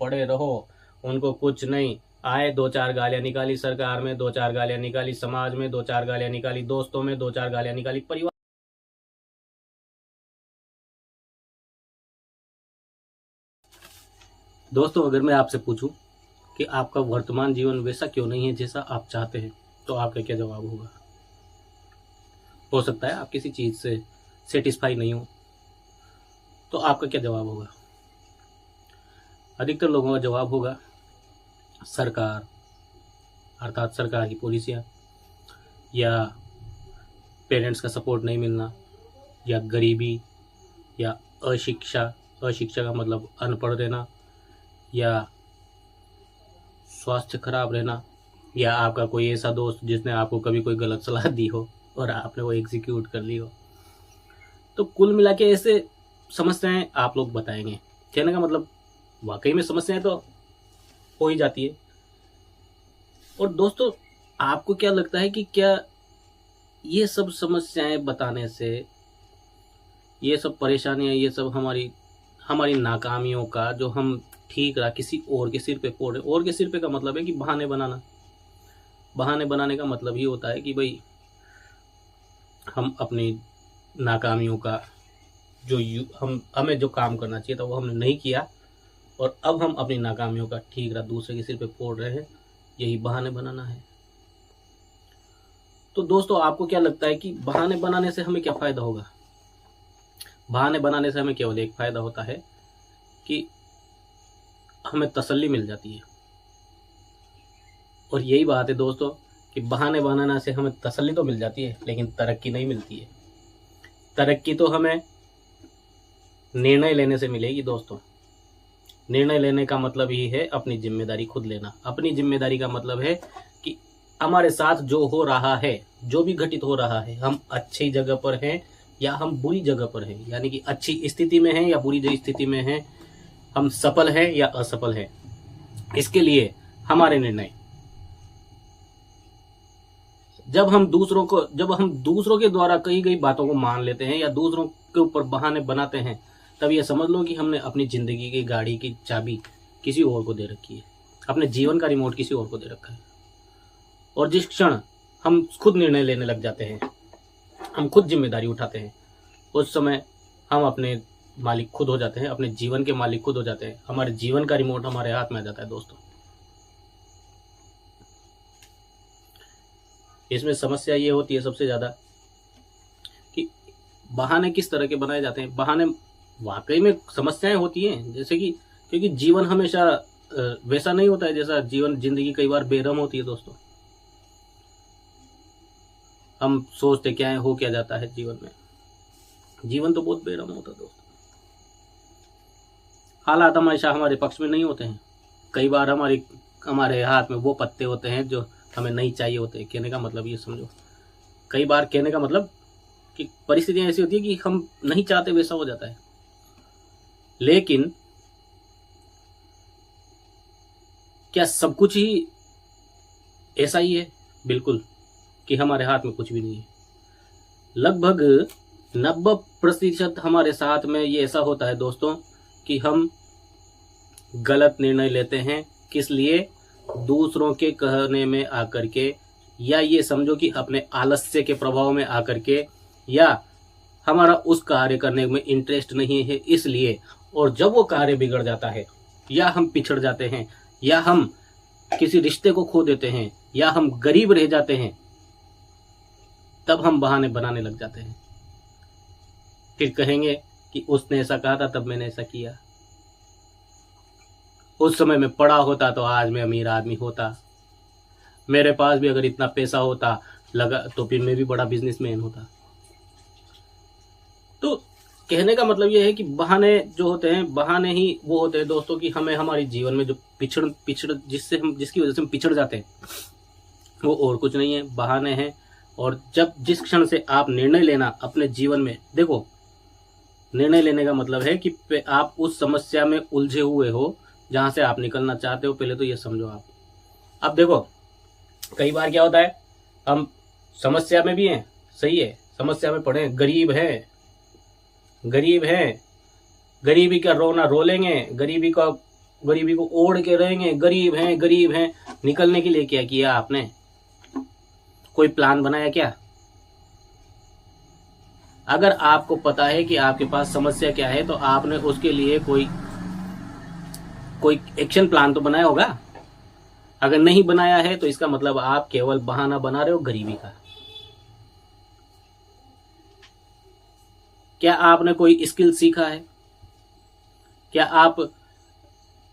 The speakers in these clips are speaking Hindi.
पड़े रहो, उनको कुछ नहीं। आए 2-4 गालियां निकाली सरकार में, 2-4 गालियां निकाली समाज में, 2-4 गालियां निकाली दोस्तों में, 2-4 गालियां निकाली परिवार। दोस्तों, अगर मैं आपसे पूछूं कि आपका वर्तमान जीवन वैसा क्यों नहीं है जैसा आप चाहते हैं, तो आपका क्या जवाब होगा? हो सकता है आप किसी चीज से सेटिस्फाई नहीं हो, तो आपका क्या जवाब होगा? अधिकतर लोगों का जवाब होगा सरकार, अर्थात सरकार की पॉलिसियाँ, या पेरेंट्स का सपोर्ट नहीं मिलना, या गरीबी, या अशिक्षा। अशिक्षा का मतलब अनपढ़ रहना, या स्वास्थ्य खराब रहना, या आपका कोई ऐसा दोस्त जिसने आपको कभी कोई गलत सलाह दी हो और आपने वो एग्जीक्यूट कर ली हो। तो कुल मिला के ऐसे समस्याएं आप लोग बताएंगे। कहने का मतलब वाकई में समस्याएं तो हो ही जाती है। और दोस्तों, आपको क्या लगता है कि क्या ये सब समस्याएं बताने से, ये सब परेशानियां, ये सब हमारी नाकामियों का जो हम ठीक रहा किसी और के सिर पे फोड़ रहे। और के सिर पे का मतलब है कि बहाने बनाना। बहाने बनाने का मतलब ही होता है कि भाई हम अपनी नाकामियों का जो हमें जो काम करना चाहिए था वो हमने नहीं किया, और अब हम अपनी नाकामियों का ठीक रहा दूसरे के सिर पे फोड़ रहे हैं। यही बहाने बनाना है। तो दोस्तों, आपको क्या लगता है कि बहाने बनाने से हमें क्या फायदा होगा? बहाने बनाने से हमें केवल एक फायदा होता है कि हमें तसल्ली मिल जाती है। और यही बात है दोस्तों कि बहाने बनाने से हमें तसल्ली तो मिल जाती है, लेकिन तरक्की नहीं मिलती है। तरक्की तो हमें निर्णय लेने से मिलेगी दोस्तों। निर्णय लेने का मतलब ही है अपनी जिम्मेदारी खुद लेना। अपनी जिम्मेदारी का मतलब है कि हमारे साथ जो हो रहा है, जो भी घटित हो रहा है, हम अच्छी जगह पर हैं या हम बुरी जगह पर हैं, यानी कि अच्छी स्थिति में हैं या बुरी स्थिति में हैं, हम सफल हैं या असफल हैं, इसके लिए हमारे निर्णय। जब हम दूसरों के द्वारा कही गई बातों को मान लेते हैं या दूसरों के ऊपर बहाने बनाते हैं, तब ये समझ लो कि हमने अपनी जिंदगी की गाड़ी की चाबी किसी और को दे रखी है, अपने जीवन का रिमोट किसी और को दे रखा है। और जिस क्षण हम खुद निर्णय लेने लग जाते हैं, हम खुद जिम्मेदारी उठाते हैं, उस समय हम अपने मालिक खुद हो जाते हैं, अपने जीवन के मालिक खुद हो जाते हैं। हमारे जीवन का रिमोट हमारे हाथ में आ जाता है दोस्तों। इसमें समस्या ये होती है सबसे ज्यादा कि बहाने किस तरह के बनाए जाते हैं। बहाने वाकई में समस्याएं होती हैं, जैसे कि क्योंकि जीवन हमेशा वैसा नहीं होता है जैसा जिंदगी कई बार बेरहम होती है दोस्तों। हम सोचते क्या है, हो क्या जाता है जीवन में। जीवन तो बहुत बेरहम होता है दोस्तों। हालात हमेशा हमारे पक्ष में नहीं होते हैं। कई बार हमारे हाथ में वो पत्ते होते हैं जो हमें नहीं चाहिए होते। कहने का मतलब ये समझो, कई बार कहने का मतलब कि परिस्थितियां ऐसी होती है कि हम नहीं चाहते वैसा हो जाता है। लेकिन क्या सब कुछ ही ऐसा ही है? बिल्कुल, कि हमारे हाथ में कुछ भी नहीं है। लगभग 90% हमारे साथ में ये ऐसा होता है दोस्तों कि हम गलत निर्णय लेते हैं। किस लिए? दूसरों के कहने में आकर के, या ये समझो कि अपने आलस्य के प्रभाव में आकर के, या हमारा उस कार्य करने में इंटरेस्ट नहीं है इसलिए। और जब वो कार्य बिगड़ जाता है, या हम पिछड़ जाते हैं, या हम किसी रिश्ते को खो देते हैं, या हम गरीब रह जाते हैं, तब हम बहाने बनाने लग जाते हैं। फिर कहेंगे कि उसने ऐसा कहा था तब मैंने ऐसा किया, उस समय में पढ़ा होता तो आज मैं अमीर आदमी होता, मेरे पास भी अगर इतना पैसा होता लगा तो फिर मैं भी बड़ा बिजनेसमैन होता। तो कहने का मतलब यह है कि बहाने जो होते हैं, बहाने ही वो होते हैं दोस्तों कि हमें हमारे जीवन में जो जिसकी वजह से हम पिछड़ जाते हैं, वो और कुछ नहीं है, बहाने हैं। और जिस क्षण से आप निर्णय लेना अपने जीवन में, देखो, निर्णय लेने का मतलब है कि आप उस समस्या में उलझे हुए हो जहां से आप निकलना चाहते हो। पहले तो ये समझो आप। अब देखो, कई बार क्या होता है, हम समस्या में भी हैं, सही है, समस्या में पड़े, गरीब हैं, गरीबी का रोना रो लेंगे, गरीबी का गरीबी को ओढ़ के रहेंगे, गरीब हैं। निकलने के लिए क्या किया आपने? कोई प्लान बनाया क्या? अगर आपको पता है कि आपके पास समस्या क्या है तो आपने उसके लिए कोई एक्शन प्लान तो बनाया होगा। अगर नहीं बनाया है तो इसका मतलब आप केवल बहाना बना रहे हो गरीबी का। क्या आपने कोई स्किल सीखा है? क्या आप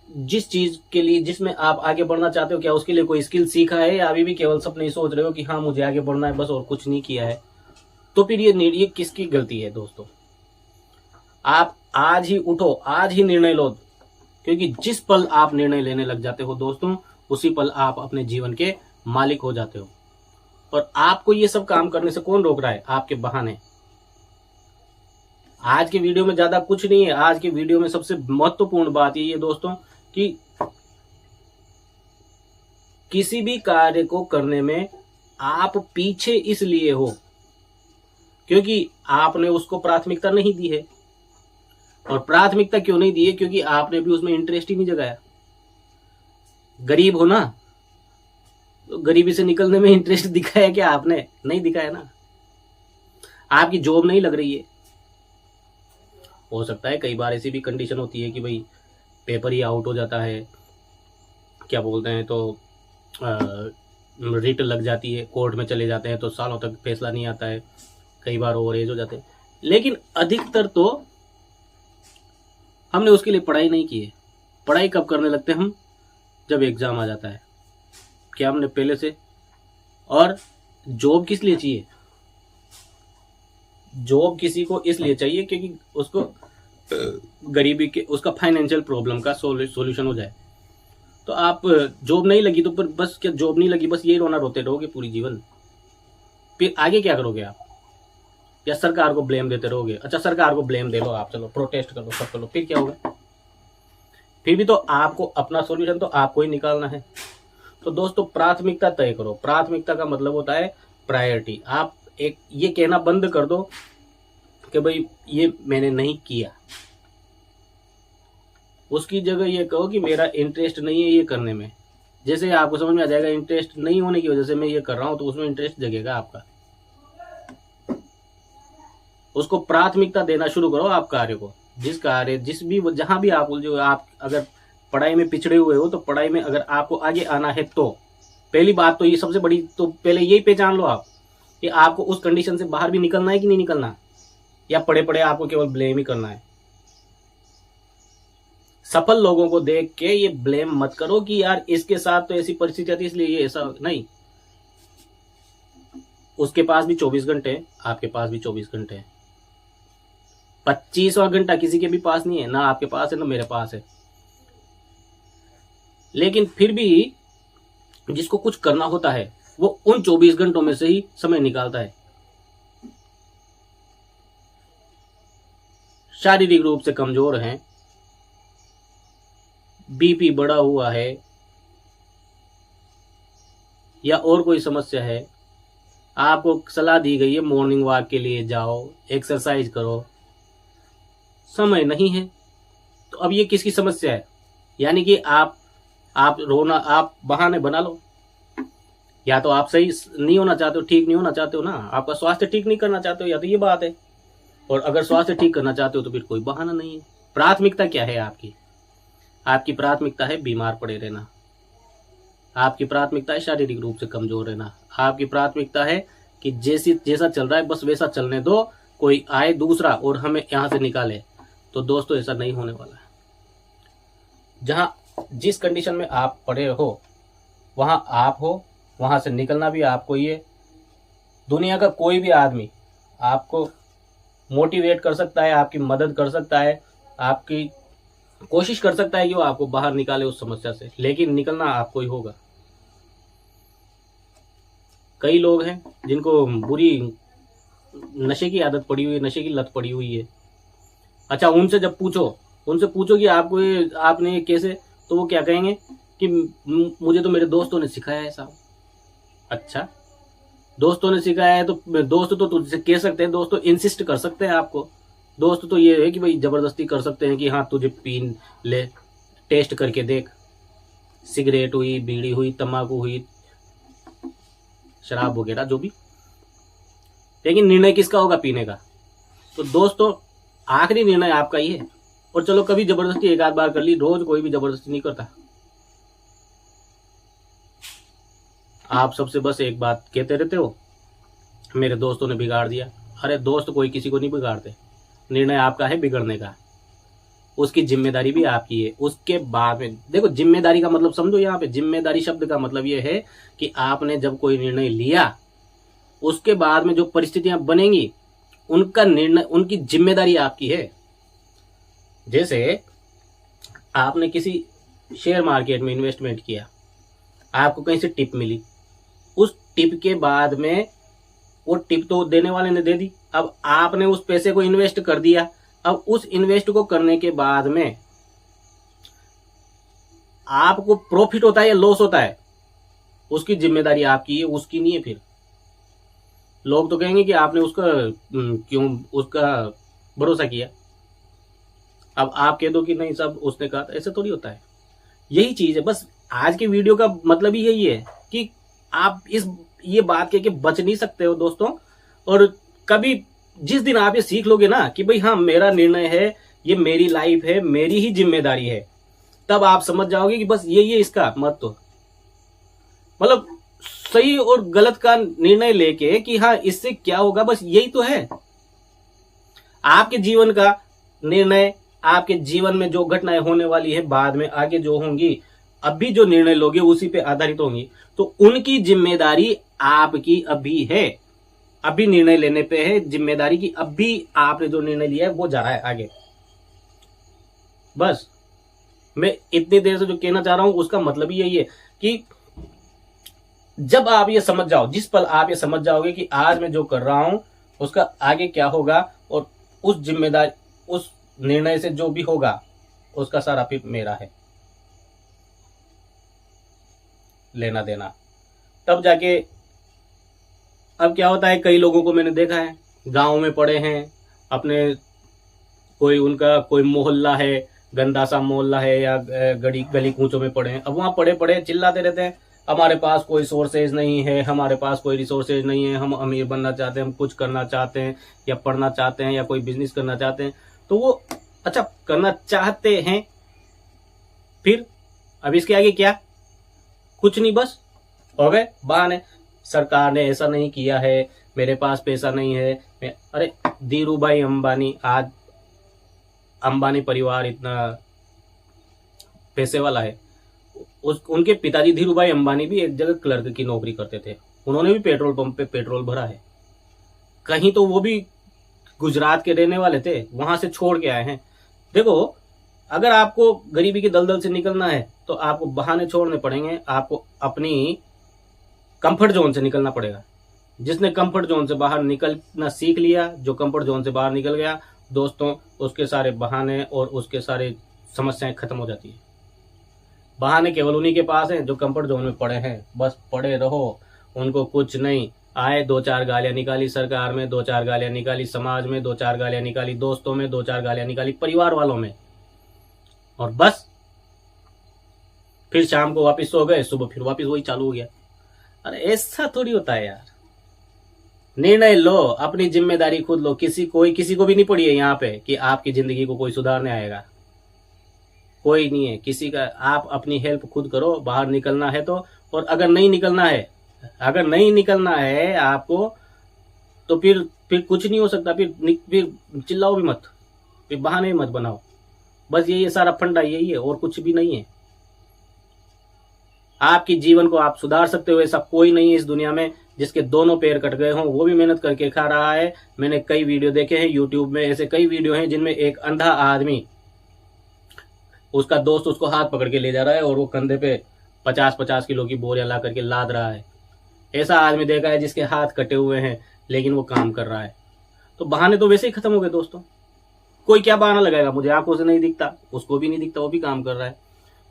जिस चीज के लिए जिसमें आप आगे बढ़ना चाहते हो, क्या उसके लिए कोई स्किल सीखा है, या अभी भी केवल सपने ही सोच रहे हो कि हाँ मुझे आगे बढ़ना है बस, और कुछ नहीं किया है? तो फिर ये किसकी गलती है दोस्तों? आप आज ही उठो, आज ही निर्णय लो, क्योंकि जिस पल आप निर्णय लेने लग जाते हो दोस्तों, उसी पल आप अपने जीवन के मालिक हो जाते हो। और आपको ये सब काम करने से कौन रोक रहा है? आपके बहाने। आज के वीडियो में ज्यादा कुछ नहीं है। आज के वीडियो में सबसे महत्वपूर्ण बात ये दोस्तों कि किसी भी कार्य को करने में आप पीछे इसलिए हो क्योंकि आपने उसको प्राथमिकता नहीं दी है। और प्राथमिकता क्यों नहीं दी है? क्योंकि आपने भी उसमें इंटरेस्ट ही नहीं जगाया। गरीब हो ना, तो गरीबी से निकलने में इंटरेस्ट दिखाया क्या आपने? नहीं दिखाया ना। आपकी जॉब नहीं लग रही है। हो सकता है कई बार ऐसी भी कंडीशन होती है कि भाई पेपर ही आउट हो जाता है, क्या बोलते हैं, तो रिट लग जाती है, कोर्ट में चले जाते हैं तो सालों तक फैसला नहीं आता है, कई बार ओवर एज हो जाते हैं। लेकिन अधिकतर तो हमने उसके लिए पढ़ाई नहीं की है। पढ़ाई कब करने लगते हैं हम? जब एग्जाम आ जाता है। क्या हमने पहले से? और जॉब किस लिए चाहिए? जॉब किसी को इसलिए चाहिए क्योंकि उसको गरीबी के उसका फाइनेंशियल प्रॉब्लम का सॉल्यूशन हो जाए। तो आप जॉब नहीं लगी तो फिर बस, क्या जॉब नहीं लगी बस यही रोना रोते रहोगे पूरी जीवन? फिर आगे क्या करोगे आप? या सरकार को ब्लेम देते रहोगे? अच्छा सरकार को ब्लेम दे लो आप, चलो प्रोटेस्ट कर लो, सब कर लो, फिर क्या होगा? फिर भी तो आपको अपना सॉल्यूशन तो आपको ही निकालना है। तो दोस्तों प्राथमिकता तय करो। प्राथमिकता का मतलब होता है प्रायोरिटी। आप एक ये कहना बंद कर दो कि भाई ये मैंने नहीं किया। उसकी जगह ये कहो कि मेरा इंटरेस्ट नहीं है ये करने में। जैसे आपको समझ में आ जाएगा इंटरेस्ट नहीं होने की वजह से मैं ये कर रहा हूं, तो उसमें इंटरेस्ट जगेगा आपका। उसको प्राथमिकता देना शुरू करो आप कार्य को। जहां भी आप उलझे हो, आप अगर पढ़ाई में पिछड़े हुए हो तो पढ़ाई में अगर आपको आगे आना है तो पहली बात तो ये सबसे बड़ी, तो पहले यही पहचान लो आप कि आपको उस कंडीशन से बाहर भी निकलना है कि नहीं निकलना, या पड़े पड़े आपको केवल ब्लेम ही करना है। सफल लोगों को देख के ये ब्लेम मत करो कि यार इसके साथ तो ऐसी परिस्थिति थी इसलिए ये ऐसा नहीं। उसके पास भी 24 घंटे, आपके पास भी 24 घंटे हैं। 25वां घंटा किसी के भी पास नहीं है, ना आपके पास है ना मेरे पास है। लेकिन फिर भी जिसको कुछ करना होता है वो उन 24 घंटों में से ही समय निकालता है। शारीरिक रूप से कमजोर हैं, बीपी बढ़ा हुआ है, या और कोई समस्या है, आपको सलाह दी गई है मॉर्निंग वॉक के लिए जाओ, एक्सरसाइज करो, समय नहीं है। तो अब ये किसकी समस्या है? यानी कि आप बहाने बना लो। या तो आप सही नहीं होना चाहते हो, ठीक नहीं होना चाहते हो ना, आपका स्वास्थ्य ठीक नहीं करना चाहते हो, या तो ये बात है। और अगर स्वास्थ्य ठीक करना चाहते हो तो फिर कोई बहाना नहीं है। प्राथमिकता क्या है आपकी? आपकी प्राथमिकता है बीमार पड़े रहना। आपकी प्राथमिकता है शारीरिक रूप से कमजोर रहना। आपकी प्राथमिकता है कि जैसा चल रहा है बस वैसा चलने दो, कोई आए दूसरा और हमें यहां से निकाले। तो दोस्तों ऐसा नहीं होने वाला है। जिस कंडीशन में आप पड़े हो वहां आप हो, वहां से निकलना भी आपको ही है। दुनिया का कोई भी आदमी आपको मोटिवेट कर सकता है, आपकी मदद कर सकता है, आपकी कोशिश कर सकता है कि वो आपको बाहर निकाले उस समस्या से, लेकिन निकलना आपको ही होगा। कई लोग हैं जिनको बुरी नशे की आदत पड़ी हुई है, नशे की लत पड़ी हुई है। अच्छा उनसे पूछो कि आपने ये कैसे, तो वो क्या कहेंगे कि मुझे तो मेरे दोस्तों ने सिखाया है साहब। अच्छा दोस्तों ने सिखाया है तो दोस्त तो तुझसे कह सकते हैं, दोस्त तो इंसिस्ट कर सकते हैं आपको। दोस्त तो ये है कि भाई जबरदस्ती कर सकते हैं कि हाँ तुझे पी ले, टेस्ट करके देख, सिगरेट हुई, बीड़ी हुई, तंबाकू हुई, शराब वगैरह जो भी, लेकिन निर्णय किसका होगा? पीने का। तो दोस्तों आखिरी निर्णय आपका ही है। और चलो कभी जबरदस्ती एक आध बार कर ली, रोज कोई भी जबरदस्ती नहीं करता। आप सबसे बस एक बात कहते रहते हो, मेरे दोस्तों ने बिगाड़ दिया। अरे दोस्त कोई किसी को नहीं बिगाड़ते, निर्णय आपका है बिगड़ने का, उसकी जिम्मेदारी भी आपकी है। उसके बाद में देखो, जिम्मेदारी का मतलब समझो, यहाँ पे जिम्मेदारी शब्द का मतलब यह है कि आपने जब कोई निर्णय लिया, उसके बाद में जो परिस्थितियां बनेंगी उनका निर्णय, उनकी जिम्मेदारी आपकी है। जैसे आपने किसी शेयर मार्केट में इन्वेस्टमेंट किया, आपको कहीं से टिप मिली, उस टिप के बाद में वो टिप तो देने वाले ने दे दी, अब आपने उस पैसे को इन्वेस्ट कर दिया। अब उस इन्वेस्ट को करने के बाद में आपको प्रॉफिट होता है या लॉस होता है, उसकी जिम्मेदारी आपकी है, उसकी नहीं है। फिर लोग तो कहेंगे कि आपने उसका क्यों उसका भरोसा किया। अब आप कह दो कि नहीं सब उसने कहा था, ऐसा थोड़ी होता है। यही चीज है। बस आज के वीडियो का मतलब ही यही है कि आप ये बात कह के बच नहीं सकते हो दोस्तों। और कभी जिस दिन आप ये सीख लोगे ना कि भाई हाँ मेरा निर्णय है, ये मेरी लाइफ है, मेरी ही जिम्मेदारी है, तब आप समझ जाओगे कि बस यही है इसका महत्व। मतलब सही और गलत का निर्णय लेके कि हाँ इससे क्या होगा, बस यही तो है। आपके जीवन का निर्णय, आपके जीवन में जो घटनाएं होने वाली है, बाद में आगे जो होंगी, अभी जो निर्णय लोगे उसी पे आधारित होंगी। तो उनकी जिम्मेदारी आपकी अभी है, अभी निर्णय लेने पे है जिम्मेदारी की। अभी आपने जो निर्णय लिया है वो जा रहा है आगे। बस मैं इतनी देर से जो कहना चाह रहा हूं उसका मतलब ही यही है कि जब आप ये समझ जाओ, जिस पल आप ये समझ जाओगे कि आज मैं जो कर रहा हूं उसका आगे क्या होगा, और उस जिम्मेदारी, उस निर्णय से जो भी होगा उसका सारा फिर मेरा है, लेना देना, तब जाके। अब क्या होता है, कई लोगों को मैंने देखा है, गांव में पड़े हैं अपने, कोई उनका कोई मोहल्ला है, गंदा सा मोहल्ला है, या गली कूचों में पड़े हैं। अब वहां पड़े पड़े चिल्लाते रहते हैं, हमारे पास कोई सोर्सेज नहीं है, हमारे पास कोई रिसोर्सेज नहीं है, हम अमीर बनना चाहते हैं, हम कुछ करना चाहते हैं, या पढ़ना चाहते हैं, या कोई बिजनेस करना चाहते हैं। तो वो अच्छा करना चाहते हैं, फिर अब इसके आगे क्या? कुछ नहीं, बस हो गए बहाने। सरकार ने ऐसा नहीं किया है, मेरे पास पैसा नहीं है। अरे धीरू भाई अंबानी, आज अंबानी परिवार इतना पैसे वाला है, उनके पिताजी धीरू भाई अंबानी भी एक जगह क्लर्क की नौकरी करते थे, उन्होंने भी पेट्रोल पंप पे पेट्रोल भरा है। कहीं तो वो भी गुजरात के रहने वाले थे, वहां से छोड़ के आए हैं। देखो, अगर आपको गरीबी की दलदल से निकलना है तो आपको बहाने छोड़ने पड़ेंगे, आपको अपनी कंफर्ट जोन से निकलना पड़ेगा। जिसने कंफर्ट जोन से बाहर निकलना सीख लिया, जो कंफर्ट जोन से बाहर निकल गया दोस्तों, उसके सारे बहाने और उसके सारे समस्याएं खत्म हो जाती है। बहाने केवल उन्हीं के पास हैं जो कंफर्ट जोन में पड़े हैं, बस पड़े रहो, उनको कुछ नहीं। आए, दो चार गालियां निकाली सरकार में, दो चार गालियां निकाली समाज में, दो चार गालियां निकाली दोस्तों में, दो चार गालियां निकाली परिवार वालों में, और बस फिर शाम को वापस सो गए, सुबह फिर वापस वही चालू हो गया। अरे ऐसा थोड़ी होता है यार। निर्णय लो, अपनी जिम्मेदारी खुद लो। किसी को भी नहीं पड़ी है यहाँ पे कि आपकी जिंदगी को कोई सुधारने आएगा, कोई नहीं है किसी का। आप अपनी हेल्प खुद करो, बाहर निकलना है तो। और अगर नहीं निकलना है आपको, तो फिर कुछ नहीं हो सकता। फिर चिल्लाओ भी मत, फिर बहाने मत बनाओ। बस यही सारा फंडा यही है, और कुछ भी नहीं है। आपके जीवन को आप सुधार सकते हो, ऐसा कोई नहीं है इस दुनिया में जिसके दोनों पैर कट गए हों, वो भी मेहनत करके खा रहा है। मैंने कई वीडियो देखे हैं यूट्यूब में, ऐसे कई वीडियो हैं जिनमें एक अंधा आदमी, उसका दोस्त उसको हाथ पकड़ के ले जा रहा है और वो कंधे पे 50-50 किलो की बोरियां ला करके लाद रहा है। ऐसा आदमी देखा है जिसके हाथ कटे हुए हैं लेकिन वो काम कर रहा है। तो बहाने तो वैसे ही खत्म हो गए दोस्तों। कोई क्या बहाना लगाएगा, मुझे आंखों से नहीं दिखता, उसको भी नहीं दिखता, वो भी काम कर रहा है।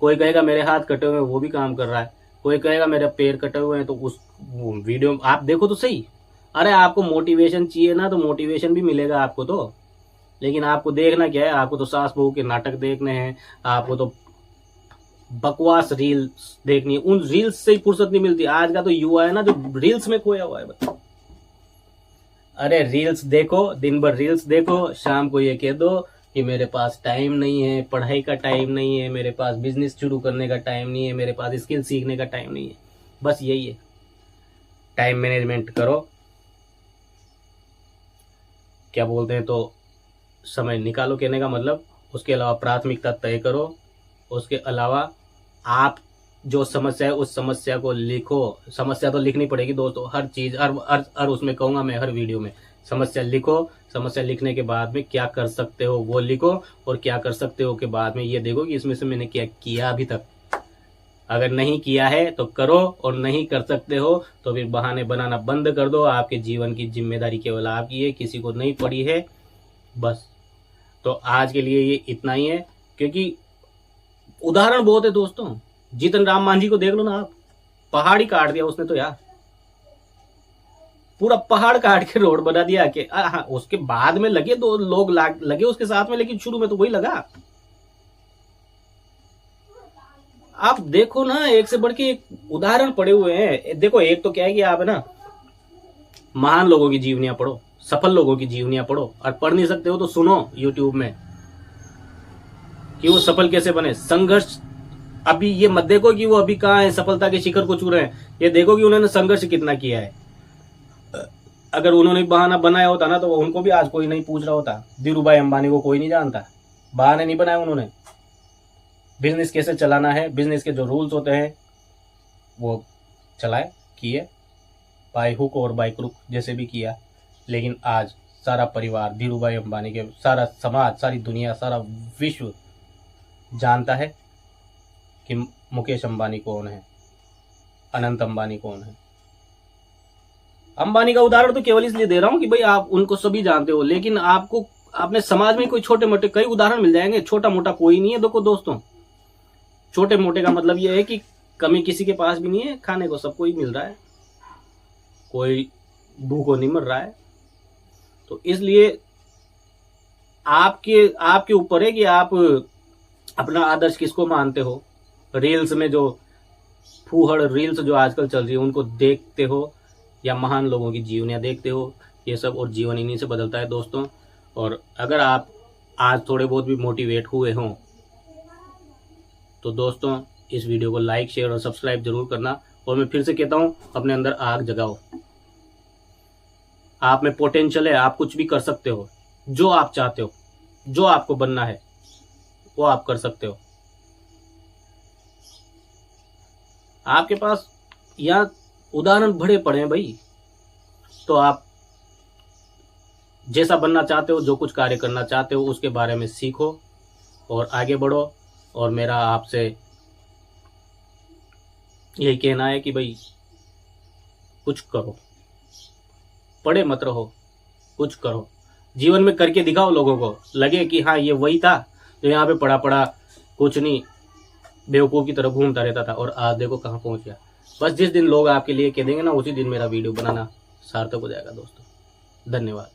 कोई कहेगा मेरे हाथ कटे हुए हैं, वो भी काम कर रहा है। कोई कहेगा मेरे पैर कटे हुए हैं, तो उस वीडियो आप देखो तो सही। अरे आपको मोटिवेशन चाहिए ना, तो मोटिवेशन भी मिलेगा आपको तो। लेकिन आपको देखना क्या है, आपको तो सास बहू के नाटक देखने हैं, आपको तो बकवास रील्स देखनी है, उन रील्स से ही फुर्सत नहीं मिलती। आज का तो युवा है ना जो रील्स में खोया हुआ है। बताओ, अरे रील्स देखो, दिन भर रील्स देखो, शाम को ये कह दो कि मेरे पास टाइम नहीं है, पढ़ाई का टाइम नहीं है, मेरे पास बिजनेस शुरू करने का टाइम नहीं है, मेरे पास स्किल सीखने का टाइम नहीं है। बस यही है। टाइम मैनेजमेंट करो, क्या बोलते हैं, तो समय निकालो कहने का मतलब। उसके अलावा प्राथमिकता तय करो। उसके अलावा आप जो समस्या है उस समस्या को लिखो। समस्या तो लिखनी पड़ेगी दोस्तों, हर चीज, हर उसमें कहूंगा मैं, हर वीडियो में समस्या लिखो। समस्या लिखने के बाद में क्या कर सकते हो वो लिखो, और क्या कर सकते हो के बाद में ये देखो कि इसमें से मैंने क्या किया अभी तक। अगर नहीं किया है तो करो, और नहीं कर सकते हो तो फिर बहाने बनाना बंद कर दो। आपके जीवन की जिम्मेदारी केवल आपकी है, किसी को नहीं पड़ी है। बस, तो आज के लिए ये इतना ही है, क्योंकि उदाहरण बहुत है दोस्तों। जीतन राम मांझी को देख लो ना आप, पहाड़ ही काट दिया उसने तो यार, पूरा पहाड़ काट के रोड बना दिया। कि उसके बाद में लगे दो लोग लगे उसके साथ में, लेकिन शुरू में तो वही लगा। आप देखो ना, एक से बढ़ के एक उदाहरण पड़े हुए हैं। देखो, एक तो क्या है कि आप है ना महान लोगों की जीवनियां पढ़ो, सफल लोगों की जीवनियां पढ़ो, और पढ़ नहीं सकते हो तो सुनो यूट्यूब में कि वो सफल कैसे बने। संघर्ष, अभी ये मत देखो कि वो अभी कहाँ है, सफलता के शिखर को छू रहे हैं। ये देखो कि उन्होंने संघर्ष कितना किया है। अगर उन्होंने बहाना बनाया होता ना तो उनको भी आज कोई नहीं पूछ रहा होता। धीरूभाई अंबानी को कोई नहीं जानता, बहाने नहीं बनाए उन्होंने। बिजनेस कैसे चलाना है, बिजनेस के जो रूल्स होते हैं वो चलाए, किए, बाय हुक और बाय क्रुक जैसे भी किया। लेकिन आज सारा परिवार धीरूभाई अंबानी के, सारा समाज, सारी दुनिया, सारा विश्व जानता है कि मुकेश अंबानी कौन है, अनंत अंबानी कौन है। अंबानी का उदाहरण तो केवल इसलिए दे रहा हूं कि भाई आप उनको सभी जानते हो, लेकिन आपको अपने समाज में कोई छोटे मोटे कई उदाहरण मिल जाएंगे। छोटा मोटा कोई नहीं है। देखो दोस्तों, छोटे मोटे का मतलब यह है कि कमी किसी के पास भी नहीं है, खाने को सबको ही मिल रहा है, कोई भूखों नहीं मर रहा है। तो इसलिए आपके ऊपर है कि आप अपना आदर्श किसको मानते हो। रील्स में जो फूहड़ रील्स जो आजकल चल रही है उनको देखते हो, या महान लोगों की जीवनियां देखते हो, ये सब। और जीवन इन्हीं से बदलता है दोस्तों। और अगर आप आज थोड़े बहुत भी मोटिवेट हुए हों तो दोस्तों इस वीडियो को लाइक, शेयर और सब्सक्राइब जरूर करना। और मैं फिर से कहता हूं, अपने अंदर आग जगाओ। आप में पोटेंशियल है, आप कुछ भी कर सकते हो। जो आप चाहते हो, जो आपको बनना है वो आप कर सकते हो। आपके पास यहाँ उदाहरण भरे पड़े हैं भाई। तो आप जैसा बनना चाहते हो, जो कुछ कार्य करना चाहते हो, उसके बारे में सीखो और आगे बढ़ो। और मेरा आपसे यही कहना है कि भाई कुछ करो, पड़े मत रहो, कुछ करो। जीवन में करके दिखाओ, लोगों को लगे कि हाँ ये वही था जो यहाँ पे पड़ा पड़ा कुछ नहीं बेवकूफ़ की तरह घूमता रहता था, और आज देखो कहाँ पहुंच गया। बस जिस दिन लोग आपके लिए कह देंगे ना, उसी दिन मेरा वीडियो बनाना सार्थक हो जाएगा दोस्तों। धन्यवाद।